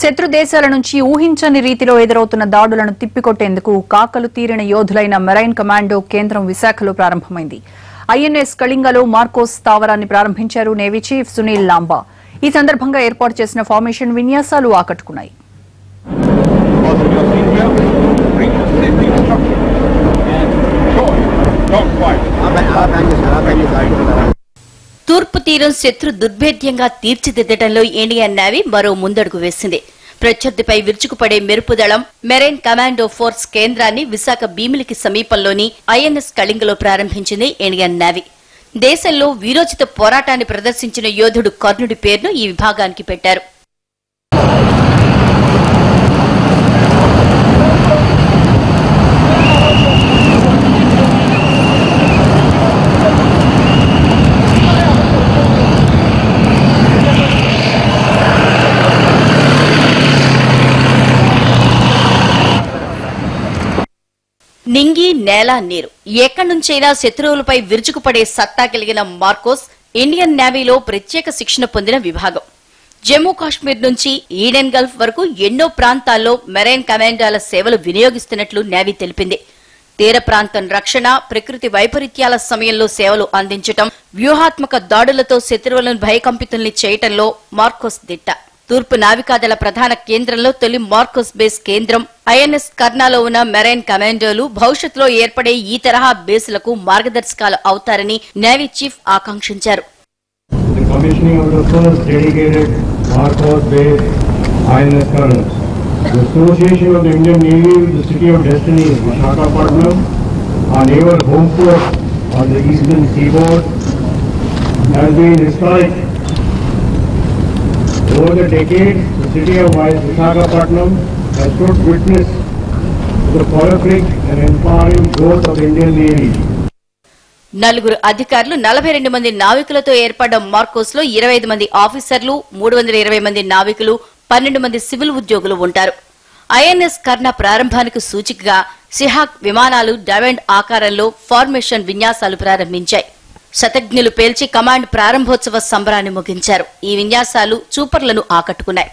శత్రు దేశాల నుంచి ఊహించని రీతిలో ఎదురవుతున్న దాడులను తిప్పికొట్టేందుకు కాకలు తీరిన యోధులైన మెరైన్ కమాండో కేంద్రం విశాఖలో ప్రారంభమైంది. ఐఎన్ఎస్ కళింగలో మార్కోస్ స్థావరాన్ని ప్రారంభించారు నేవీ చీఫ్ సునీల్ లాంబా. ఈ సందర్భంగా ఏర్పాటు చేసిన ఫార్మేషన్ విన్యాసాలు ఆకట్టుకున్నాయి. తూర్పు తీరం శత్రు దుర్భేద్యంగా తీర్చిదిద్దడంలో ఇండియన్ నేవీ మరో ముందడుగు వేసింది. ప్రత్యర్థిపై విరుచుకుపడే మెరుపు దళం మెరైన్ కమాండో ఫోర్స్ కేంద్రాన్ని విశాఖ భీమిలికి సమీపంలోని ఐఎన్ఎస్ కళింగలో ప్రారంభించింది ఇండియన్ నేవీ. దేశంలో వీరోచిత పోరాటాన్ని ప్రదర్శించిన యోధుడు కర్ణుడి పేరును ఈ విభాగానికి పెట్టారు. నింగి నేల నీరు ఎక్కడి నుంచైనా శత్రువులపై విరుచుకుపడే సత్తా కలిగిన మార్కోస్ ఇండియన్ నేవీలో ప్రత్యేక శిక్షణ పొందిన విభాగం. జమ్మూ కాశ్మీర్ నుంచి ఈడెన్ గల్ఫ్ వరకు ఎన్నో ప్రాంతాల్లో మెరైన్ కమాండోల సేవలు వినియోగిస్తున్నట్లు నేవీ తెలిపింది. తీర ప్రాంతం రక్షణ, ప్రకృతి వైపరీత్యాల సమయంలో సేవలు అందించడం, వ్యూహాత్మక దాడులతో శత్రువులను భయకంపితుల్ని చేయటంలో మార్కోస్ దిట్ట. తూర్పు నావికాదళ ప్రధాన కేంద్రంలో తొలి మార్కోస్ బేస్ కేంద్రం ఐఎన్ఎస్ కర్నాలో ఉన్న మెరైన్ కమాండోలు భవిష్యత్తులో ఏర్పడే ఈ తరహా బేసులకు మార్గదర్శకాలు అవుతారని నేవీ చీఫ్ ఆకాంక్షించారు. Over the decades, the city of Visakhapatnam has stood witness to the prolific and empowering growth of Indian Navy. నలుగురు అధికారులు 42 మంది నావికులతో ఏర్పడ్డ మార్కోస్ లో 25 మంది ఆఫీసర్లు, 320 మంది నావికులు, 12 మంది సివిల్ ఉద్యోగులు ఉంటారు. ఐఎన్ఎస్ కర్ణ ప్రారంభానికి సూచికగా సిహాక్ విమానాలు డైమండ్ ఆకారంలో ఫార్మేషన్ విన్యాసాలు ప్రారంభించాయి. శతజ్ఞులు పేల్చి కమాండ్ ప్రారంభోత్సవ సంబరాన్ని ముగించారు. ఈ విన్యాసాలు చూపర్లను ఆకట్టుకున్నాయి.